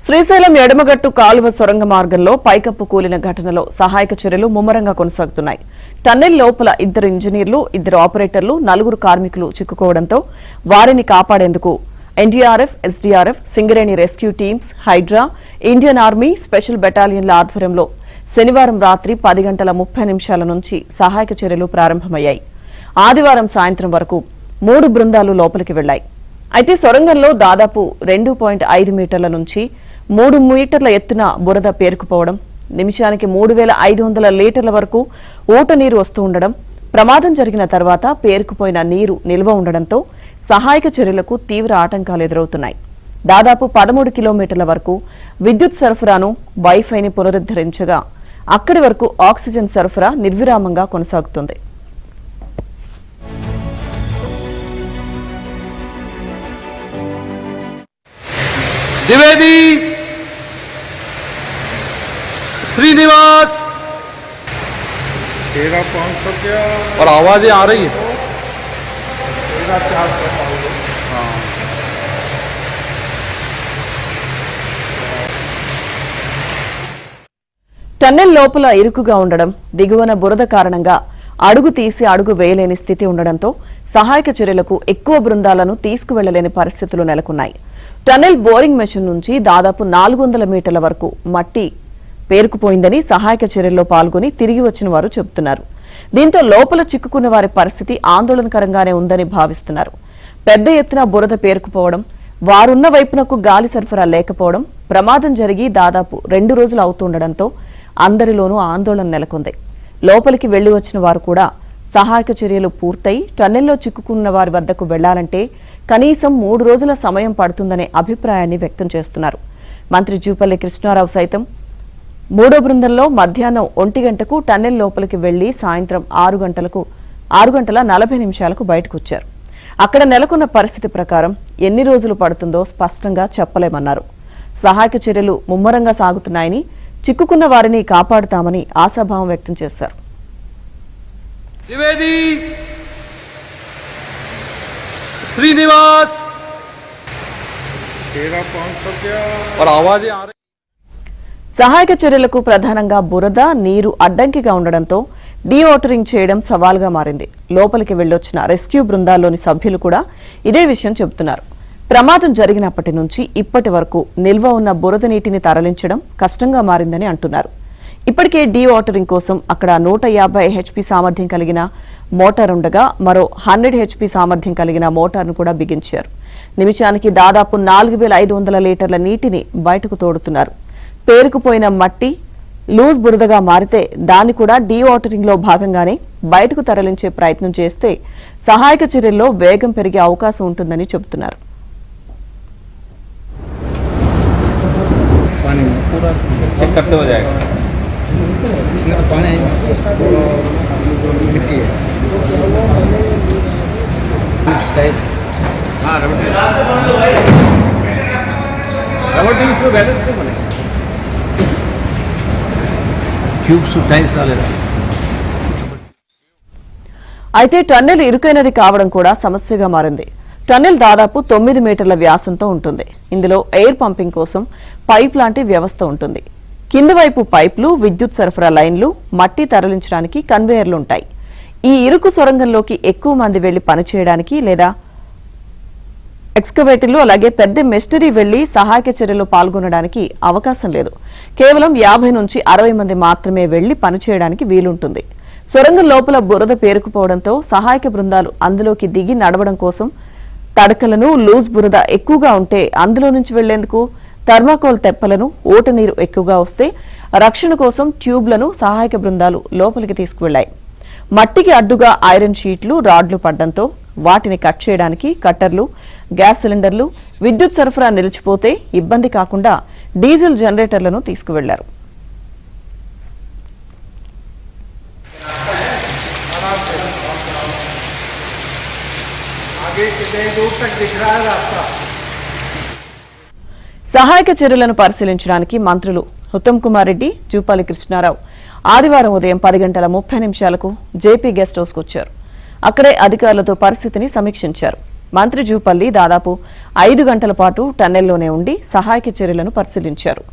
శ్రీశైలం ఎడమగట్టు కాలువ సొరంగ మార్గంలో పైకప్పు కూలిన ఘటనలో సహాయక చర్యలు ముమ్మరంగా కొనసాగుతున్నాయి. టన్నెల్ లోపల 2 ఇంజనీర్లు, 2 ఆపరేటర్లు, 4 కార్మికులు చిక్కుకోవడంతో వారిని కాపాడేందుకు NDRF, SDRF, Singareni rescue teams, HYDRAA, Indian Army special బెటాలియన్ల ఆధ్వర్యంలో శనివారం రాత్రి 10:30 నుంచి సహాయక చర్యలు ప్రారంభమయ్యాయి. ఆదివారం సాయంత్రం వరకు 3 బృందాలు లోపలికి వెళ్లాయి. అయితే సొరంగంలో దాదాపు 2.5 మీటర్ల నుంచి 3 మీటర్ల ఎత్తున బురద పేరుకుపోవడం, నిమిషానికి 3500 లీటర్ల వరకు ఊట నీరు వస్తూ ఉండడం, ప్రమాదం జరిగిన తర్వాత పేరుకుపోయిన నీరు నిల్వ ఉండడంతో సహాయక చర్యలకు తీవ్ర ఆటంకాలు ఎదురవుతున్నాయి. దాదాపు 13 కిలోమీటర్ల వరకు విద్యుత్ సరఫరాను, వైఫైని పునరుద్ధరించగా అక్కడి వరకు ఆక్సిజన్ సరఫరా నిర్విరామంగా కొనసాగుతుంది. द्विवेदी, श्रीनिवास, 13,500 क्या और आवाजें आ रही है। 13,400 టన్నెల్ లోపల ఇరుకుగా ఉండడం, దిగువన బురద కారణంగా అడుగు తీసి అడుగు వేయలేని స్థితి ఉండడంతో సహాయక చర్యలకు ఎక్కువ బృందాలను తీసుకువెళ్లలేని పరిస్థితులు నెలకొన్నాయి. టన్నెల్ బోరింగ్ మెషిన్ నుంచి దాదాపు 400 మీటర్ల వరకు మట్టి పేరుకుపోయిందని సహాయక చర్యల్లో పాల్గొని తిరిగి వచ్చిన వారు చెబుతున్నారు. దీంతో లోపల చిక్కుకున్న వారి పరిస్థితి ఆందోళనకరంగానే ఉందని భావిస్తున్నారు. పెద్ద ఎత్తున బురద పేరుకుపోవడం, వారున్న వైపునకు గాలి సరఫరా లేకపోవడం, ప్రమాదం జరిగి దాదాపు 2 రోజులు అవుతుండటంతో అందరిలోనూ ఆందోళన నెలకొంది. లోపలికి వెళ్లి వచ్చిన వారు కూడా సహాయక చర్యలు పూర్తయి టన్నెల్లో చిక్కుకున్న వారి వద్దకు వెళ్లాలంటే కనీసం 3 రోజుల సమయం పడుతుందనే అభిప్రాయాన్ని వ్యక్తం చేస్తున్నారు. మంత్రి జూపల్లి కృష్ణారావు సైతం 3వ బృందంలో మధ్యాహ్నం 1 గంటకు టన్నెల్ లోపలికి వెళ్లి సాయంత్రం 6:40 బయటకు వచ్చారు. అక్కడ నెలకొన్న పరిస్థితి ప్రకారం ఎన్ని రోజులు పడుతుందో స్పష్టంగా చెప్పలేమన్నారు. సహాయక చర్యలు ముమ్మరంగా సాగుతున్నాయని, చిక్కుకున్న వారిని కాపాడుతామని ఆశాభావం వ్యక్తం చేశారు. द्विवेदी, श्रीनिवास, 13,500 क्या और आवाजें आ रही। సహాయక చర్యలకు ప్రధానంగా బురద, నీరు అడ్డంకిగా ఉండడంతో డీవాటరింగ్ చేయడం సవాల్గా మారింది. లోపలికి వెళ్లొచ్చిన రెస్క్యూ బృందాల్లోని సభ్యులు కూడా ఇదే విషయం చెబుతున్నారు. ప్రమాదం జరిగినప్పటి నుంచి ఇప్పటి వరకు నిల్వ ఉన్న బురద నీటిని తరలించడం కష్టంగా మారిందని అంటున్నారు. ఇప్పటికే డీవాటరింగ్ కోసం అక్కడ 150 HP సామర్థ్యం కలిగిన మోటార్ ఉండగా మరో 100 HP సామర్థ్యం కలిగిన మోటార్ను కూడా బిగించారు. నిమిషానికి దాదాపు 4,500 లీటర్ల నీటిని బయటకు తోడుతున్నారు. పేరుకుపోయిన మట్టి లూజ్ బురదగా మారితే దాన్ని కూడా డీవాటరింగ్ లో భాగంగానే బయటకు తరలించే ప్రయత్నం చేస్తే సహాయక చర్యల్లో వేగం పెరిగే అవకాశం ఉంటుందని చెబుతున్నారు. पानी में पूरा चेक करते हो जाएगा। इसमें तो पानी मिट्टी है। हाँ, रबर टीम्स में बैलेंस नहीं बने। ट्यूब्स टाइल्स वाले అయితే టన్నెల్ ఇరుకైనది కావడం కూడా సమస్యగా మారింది. టన్నెల్ దాదాపు 9 మీటర్ల వ్యాసంతో ఉంటుంది. ఇందులో ఎయిర్ పంపింగ్ కోసం పైప్ లాంటి వ్యవస్థ ఉంటుంది. కింది వైపు పైపులు, విద్యుత్ సరఫరా లైన్లు, మట్టి తరలించడానికి కన్వేయర్లు ఉంటాయి. ఈ ఇరుకు సొరంగంలోకి ఎక్కువ మంది వెళ్లి పనిచేయడానికి లేదా ఎక్స్కవేటర్లు అలాగే పెద్ద మెషినరీ వెళ్లి సహాయక చర్యలో పాల్గొనడానికి అవకాశం లేదు. కేవలం 50 నుంచి 60 మంది మాత్రమే వెళ్లి పనిచేయడానికి వీలుంటుంది. సొరంగం లోపల బురద పేరుకుపోవడంతో సహాయక బృందాలు అందులోకి దిగి నడవడం కోసం తడకలను, లూజ్ బురద ఎక్కువగా ఉంటే అందులో నుంచి వెళ్లేందుకు థర్మాకోల్ తెప్పలను, ఊట నీరు ఎక్కువగా వస్తే రక్షణ కోసం ట్యూబ్లను సహాయక బృందాలు లోపలికి తీసుకువెళ్లాయి. మట్టికి అడ్డుగా ఐరన్ షీట్లు, రాడ్లు పడ్డంతో వాటిని కట్ చేయడానికి కట్టర్లు, గ్యాస్ సిలిండర్లు, విద్యుత్ సరఫరా నిలిచిపోతే ఇబ్బంది కాకుండా డీజిల్ జనరేటర్లను తీసుకువెళ్లారు. సహాయక చర్యలను పరిశీలించడానికి మంత్రులు ఉత్తమ్ కుమార్ రెడ్డి, జూపల్లి కృష్ణారావు ఆదివారం ఉదయం 10:30 జేపీ గెస్ట్ హౌస్కు వచ్చారు. అక్కడే అధికారులతో పరిస్థితిని సమీక్షించారు. మంత్రి జూపల్లి దాదాపు 5 గంటల పాటు టన్నెల్లోనే ఉండి సహాయక చర్యలను పరిశీలించారు.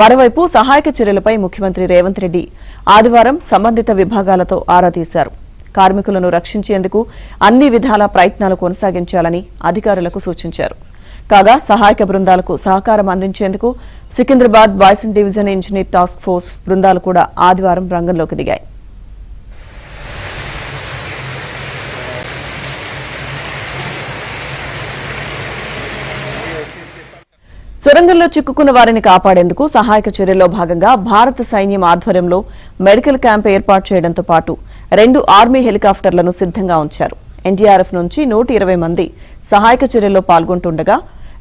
మరోవైపు సహాయక చర్యలపై ముఖ్యమంత్రి రేవంత్ రెడ్డి ఆదివారం సంబంధిత విభాగాలతో ఆరా తీశారు. కార్మికులను రక్షించేందుకు అన్ని విధాల ప్రయత్నాలు కొనసాగించాలని అధికారులకు సూచించారు. కాగా సహాయక బృందాలకు సహకారం అందించేందుకు Secunderabad Bison division engineer task force బృందాలు కూడా ఆదివారం రంగంలోకి దిగాయి. సొరంగంలో చిక్కుకున్న వారిని కాపాడేందుకు సహాయక చర్యల్లో భాగంగా భారత సైన్యం ఆధ్వర్యంలో మెడికల్ క్యాంప్ ఏర్పాటు చేయడంతో పాటు 2 ఆర్మీ హెలికాప్టర్లను సిద్ధంగా ఉంచారు. ఎన్డీఆర్ఎఫ్ నుంచి 120 మంది సహాయక చర్యల్లో పాల్గొంటుండగా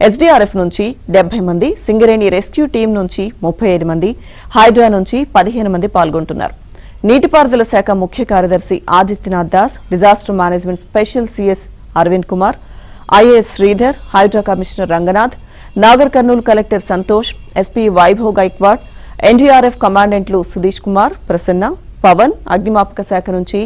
ఎస్డీఆర్ఎఫ్ నుంచి 70 మంది, సింగరేణి రెస్క్యూ టీం నుంచి 35 మంది, హైడ్రా నుంచి 15 మంది పాల్గొంటున్నారు. నీటిపారుదల శాఖ ముఖ్య కార్యదర్శి Adityanath Das, disaster management special CS Arvind Kumar, IAS Sridhar, HYDRAA commissioner Ranganath, Nagar Kurnool collector Santosh, SP Vaibhav Gaikwad, NDRF కమాండెంట్లు సుధీష్ కుమార్, ప్రసన్న, పవన్, అగ్నిమాపక శాఖ నుంచి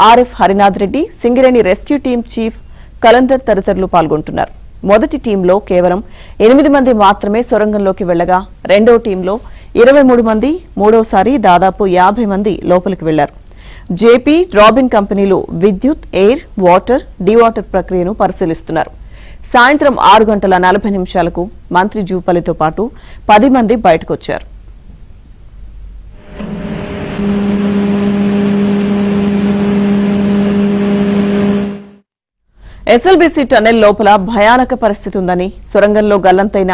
RF Harinath Reddy, Singareni rescue team chief Kalandar తదితరులు పాల్గొంటున్నారు. మొదటి టీంలో కేవలం 8 మంది మాత్రమే సొరంగంలోకి వెళ్లగా రెండో టీంలో 23 మంది, మూడోసారి దాదాపు 50 మంది లోపలికి వెళ్లారు. జేపీ, రాబిన్ కంపెనీలు విద్యుత్, ఎయిర్, వాటర్, డీవాటర్ ప్రక్రియను పరిశీలిస్తున్నారు. సాయంత్రం 6:40 మంత్రి జూపల్లితో పాటు 10 మంది బయటకొచ్చారు. ఎస్ఎల్బీసీ టన్నెల్ లోపల భయానక పరిస్థితి ఉందని, సొరంగంలో గల్లంతైన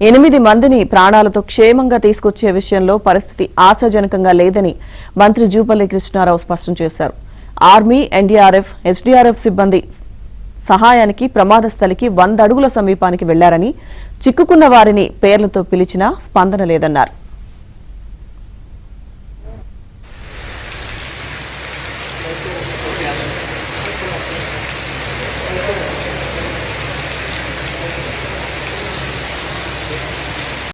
8 మందిని ప్రాణాలతో క్షేమంగా తీసుకొచ్చే విషయంలో పరిస్థితి ఆశాజనకంగా లేదని మంత్రి జూపల్లి కృష్ణారావు స్పష్టం చేశారు. ఆర్మీ, ఎన్డీఆర్ఎఫ్, ఎస్డీఆర్ఎఫ్ సిబ్బంది సహాయానికి ప్రమాద స్థలికి 100 అడుగుల సమీపానికి వెళ్లారని, చిక్కుకున్న వారిని పేర్లతో పిలిచినా స్పందన లేదన్నారు.